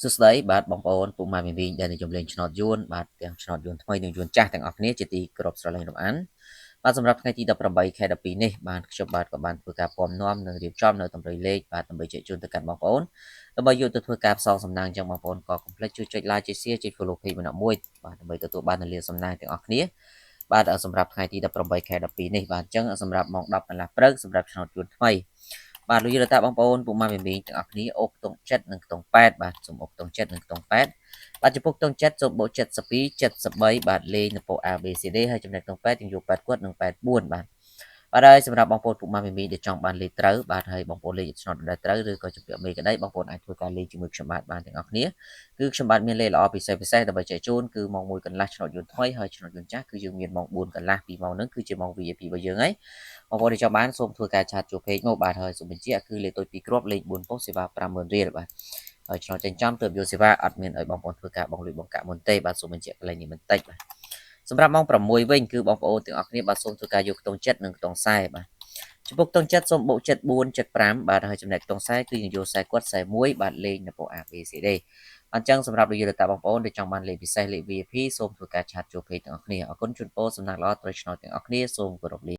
សួស្តីបាទបងប្អូនពុកម៉ែមីមីងដែលនិយមលេងឆ្នោតយួនបាទទាំងឆ្នោតយួនថ្មីនិងយួនចាស់ទាំងអស់គ្នាជាទីគោរពស្រឡាញ់រំអានបាទសម្រាប់ថ្ងៃទី18ខែ12នេះបាទខ្ញុំបាទក៏បានធ្វើការពំនាំនិងរៀបចំនៅតម្រុយលេខបាទដើម្បីជែកជូនទៅកាន់បងប្អូនដើម្បីយកទៅធ្វើការផ្សងសំណាងចឹងបងប្អូនក៏កុំភ្លេចជួយចុច like ចុច share ចុច follow page ម្នាក់មួយបាទដើម្បីទទួលបាននូវលាសំណាងទាំងអស់គ្នាបាទសម្រាប់ថ្ងៃទី18ខែ12នេះបាទអញ្ចឹងសម្រាប់ម៉ោង10កន្លះព្រឹកសម្រាប់ឆ្នោតយួនថ្មីបាទលោកយាយតាបងប្អូនពុកម៉ែមីមីងទាំងអស់គ្នាអូខ្ទង់7និងខ្ទង់8បាទសូមអូខ្ទង់7និងខ្ទង់8បាទចំពោះខ្ទង់7សូមបូក72 73បាទលេខនៅពោ A B C D ហើយចំណែកខ្ទង់8យើងយក8គាត់និង84បាទបាទហើយសម្រាប់បងប្អូនពុកម៉ែមីមីងដែលចង់បានលេខត្រូវបាទហើយបងប្អូនលេខឆ្នោតដែលត្រូវឬក៏ជំពាក់មេក្តីបងប្អូនអាចធ្វើការលេខជាមួយខ្ញុំបានទាំងអស់គ្នាគឺខ្ញុំបាទមានលេខល្អពិសេសដើម្បីចែកជូនគឺម៉ោង1កន្លះឆ្នោតយួនថ្មីហើយឆ្នោតយួនចាស់គឺយើងមានម៉ោង4កន្លះពីម៉ោងហ្នឹងគឺជាម៉ោង VIP របស់យើងហើយបងប្អូនដែលចង់បានសូមធ្វើការឆាតចូល page មកបាទហើយសូមបញ្ជាក់គឺលេខតូច2គ្រាប់លេខ4ប៉ុស្តិ៍សេវា50000រៀលបាទហើយឆ្នោតចិញ្ចឹមទើបយកសេវាអត់មានឲ្យបងប្អូនធ្វើការបងលុយបងកាក់មុនទេបាទសូមបញ្ជាក់កន្លែងនេះបន្តិចបាទសម្រាប់ម៉ោង6វិញគឺបងប្អូនទាំងអស់គ្នាបាទសូមធ្វើការយកខ្ទង់7និងខ្ទង់40បាទចំពោះខ្ទង់7សូមបូក74 75បាទហើយចំណែកខ្ទង់40គឺយើងយក40គាត់41បាទលេខនៅពោ A B C D អញ្ចឹងសម្រាប់លោកយាយតាបងប្អូនដែលចង់បានលេខពិសេសលេខ VIP សូមធ្វើការឆាតចូល page ទាំងអស់គ្នាអរគុណជូនពរសំណាងល្អត្រូវឆ្នោតទាំងអស់គ្នាសូមគោរពលា